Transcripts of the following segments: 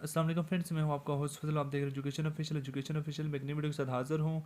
अस्सलाम वालेकुम फ्रेंड्स, मैं हूं आपका होस्ट फजल। आप देख रहे हैं एजुकेशन ऑफिशियल में एक नई वीडियो के साथ हाज़िर हूं।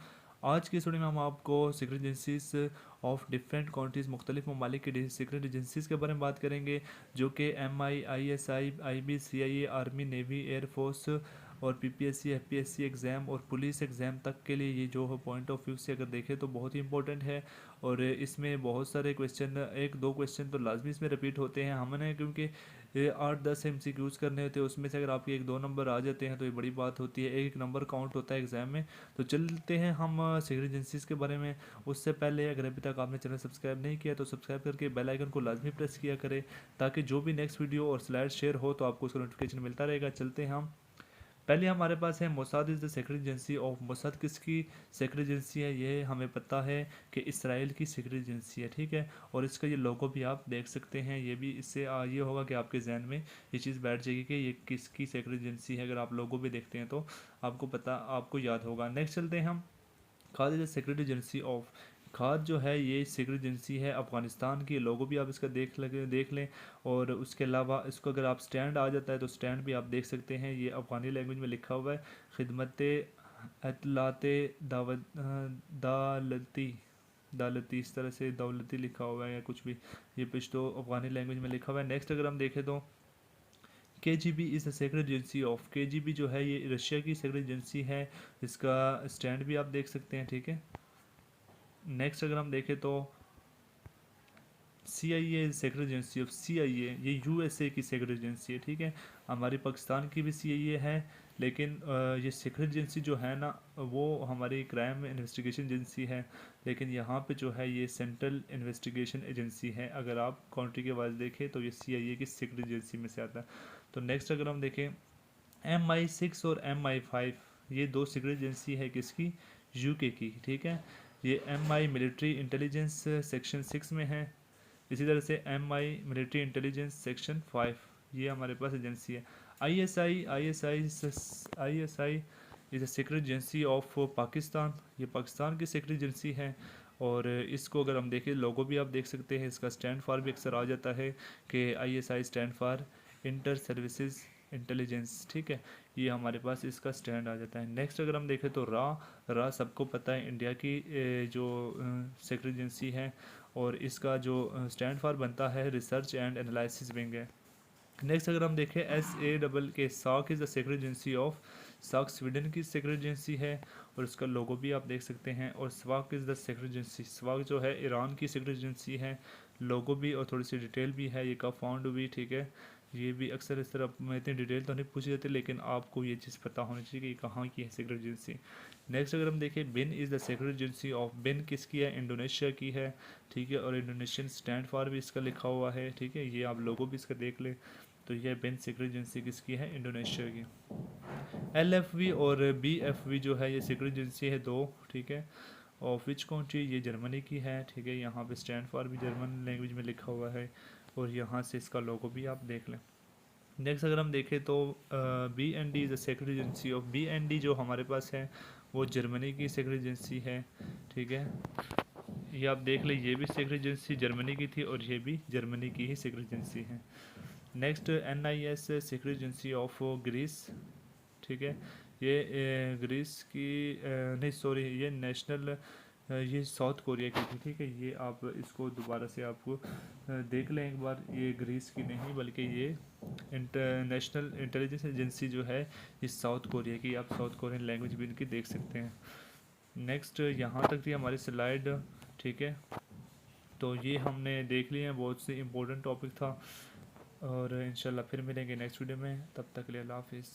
आज की इस वीडियो में हम आपको secret agencies of different countries, मुख्तलिफ ममालिक की सीक्रेट एजेंसीज़ के बारे में बात करेंगे, जो कि MI, ISI, IB, CIA, army, navy, air force और PPSC, FPSC एग्ज़ाम और पुलिस एग्ज़ाम तक के लिए ये जो पॉइंट ऑफ व्यू से अगर देखें तो बहुत ही इंपॉर्टेंट है। और इसमें बहुत सारे क्वेश्चन, एक दो क्वेश्चन तो लाजमी इसमें रिपीट होते हैं। हमने क्योंकि ये 8-10 MCQs करने होते हैं, उसमें से अगर आपके 1-2 नंबर आ जाते हैं तो ये बड़ी बात होती है। एक नंबर काउंट होता है एग्ज़ाम में। तो चलते हैं हम सीक्रेट एजेंसीज़ के बारे में। उससे पहले अगर अभी तक आपने चैनल सब्सक्राइब नहीं किया तो सब्सक्राइब करके बेल आइकन को लाजमी प्रेस किया करें, ताकि जो भी नेक्स्ट वीडियो और स्लाइड शेयर हो तो आपको उसका नोटिफिकेशन मिलता रहेगा। चलते हैं हम। पहले हमारे पास है Mossad is the secret agency of. Mossad किसकी सेक्रेट एजेंसी है? ये हमें पता है कि इसराइल की सेक्रेट एजेंसी है, ठीक है। और इसका ये लोगो भी आप देख सकते हैं। ये भी इससे ये होगा कि आपके जहन में ये चीज़ बैठ जाएगी कि ये किसकी सेक्रेट एजेंसी है। अगर आप लोगो भी देखते हैं तो आपको याद होगा। नेक्स्ट चलते हैं हम। खाद इज सेक्रेट एजेंसी ऑफ। खाद जो है ये सीक्रेट एजेंसी है अफ़गानिस्तान की। लोगो भी आप इसका देख लें। और उसके अलावा इसको अगर आप स्टैंड आ जाता है तो स्टैंड भी आप देख सकते हैं। ये अफ़गानी लैंग्वेज में लिखा हुआ है, खिदमत अतलात दावत दालती दालती, इस तरह से दौलती लिखा हुआ है या कुछ भी। ये पश्तो अफ़गानी लैंग्वेज में लिखा हुआ है। नेक्स्ट अगर हम देखें तो KGB is the secret agency of. KGB जो है ये रशिया की सेक्रेट एजेंसी है। इसका स्टैंड भी आप देख सकते हैं, ठीक है। नेक्स्ट अगर हम देखें तो CIA secret agency of. CIA ये USA की सेक्रेट एजेंसी है, ठीक है। हमारी पाकिस्तान की भी CIA है, लेकिन ये सेक्रेट एजेंसी जो है ना, वो हमारी क्राइम इन्वेस्टिगेशन एजेंसी है। लेकिन यहाँ पे जो है ये सेंट्रल इन्वेस्टिगेशन एजेंसी है। अगर आप कंट्री के वाइज देखें तो ये CIA की सेक्रेट एजेंसी में से आता है। तो नेक्स्ट अगर हम देखें, MI6 और MI5 ये दो सीक्रेट एजेंसी है किसकी? UK की, ठीक है। ये MI मिलिट्री इंटेलिजेंस सेक्शन 6 में है। इसी तरह से MI मिलिट्री इंटेलिजेंस सेक्शन 5 ये हमारे पास एजेंसी है। ISI is a secret agency of Pakistan. ये पाकिस्तान की सीक्रेट एजेंसी है। और इसको अगर हम देखें, लोगो भी आप देख सकते हैं, इसका स्टैंड फॉर भी अक्सर आ जाता है कि ISI stand for inter services intelligence, ठीक है। ये हमारे पास इसका स्टैंड आ जाता है। नेक्स्ट अगर हम देखें तो रा सबको पता है इंडिया की जो सेक्रेट एजेंसी है। और इसका जो स्टैंड फॉर बनता है रिसर्च एंड एनालिसिस विंग है। नेक्स्ट अगर हम देखें SAKK, साक is the secret agency of. साक स्वीडन की सेक्रेट एजेंसी है और इसका लोगो भी आप देख सकते हैं। और स्वाक इज़ द सेक्रेट एजेंसी। स्वाक जो है ईरान की सेक्रेट एजेंसी है। लोगो भी और थोड़ी सी डिटेल भी है, ये कब फाउंड हुई, ठीक है। ये भी अक्सर इस तरह में इतनी डिटेल तो नहीं पूछी जाती, लेकिन आपको ये चीज़ पता होनी चाहिए कि ये कहाँ की है सेक्रेट एजेंसी। नेक्स्ट अगर हम देखें, BIN is the secret agency of. BIN किसकी है? इंडोनेशिया की है, ठीक है। और इंडोनेशियन स्टैंड फॉर भी इसका लिखा हुआ है, ठीक है। ये आप लोगों भी इसका देख लें। तो यह बिन सीक्रेट एजेंसी किसकी है? इंडोनेशिया की। LFV और BFV जो है ये सीक्रेट एजेंसी है दो, ठीक है। Of which country? ये जर्मनी की है, ठीक है। यहाँ पे स्टैंड फॉर भी जर्मन लैंग्वेज में लिखा हुआ है। और यहाँ से इसका लोगो भी आप देख लें। नेक्स्ट अगर हम देखें तो BND is a secret agency of. BND जो हमारे पास है वो जर्मनी की सेक्रेट एजेंसी है, ठीक है। ये आप देख लें, ये भी सेक्रेट एजेंसी जर्मनी की थी और ये भी जर्मनी की ही सेक्रेट एजेंसी है। Next NIS secret agency of Greece, ठीक है। ये ग्रीस की नहीं सॉरी, ये नेशनल ये साउथ कोरिया की थी, ठीक है। ये आप इसको दोबारा से आपको देख लें एक बार। ये ग्रीस की नहीं बल्कि ये इंटरनेशनल इंटेलिजेंस एजेंसी जो है ये साउथ कोरिया की। आप साउथ कोरियन लैंग्वेज भी इनकी देख सकते हैं। नेक्स्ट यहाँ तक थी हमारी स्लाइड, ठीक है। तो ये हमने देख लिए हैं, बहुत से इम्पोर्टेंट टॉपिक था। और इंशाल्लाह फिर मिलेंगे नेक्स्ट वीडियो में, तब तक के लिए अल्लाह हाफिज़।